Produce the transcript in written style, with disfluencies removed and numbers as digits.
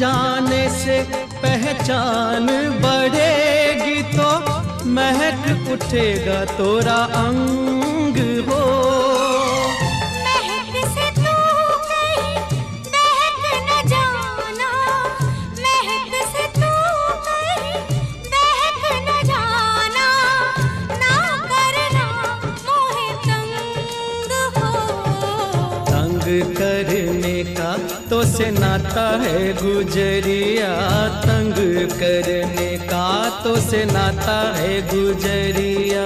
जाने से पहचान बढ़ेगी तो महक उठेगा तोरा अंग हो। महक से तू कहीं बहक न जाना, महक से तू कहीं बहक न जाना, ना करना मोहे तंग हो। तंग करने का तो से नाता है गुजरिया, तंग करने का तो से नाता है गुजरिया।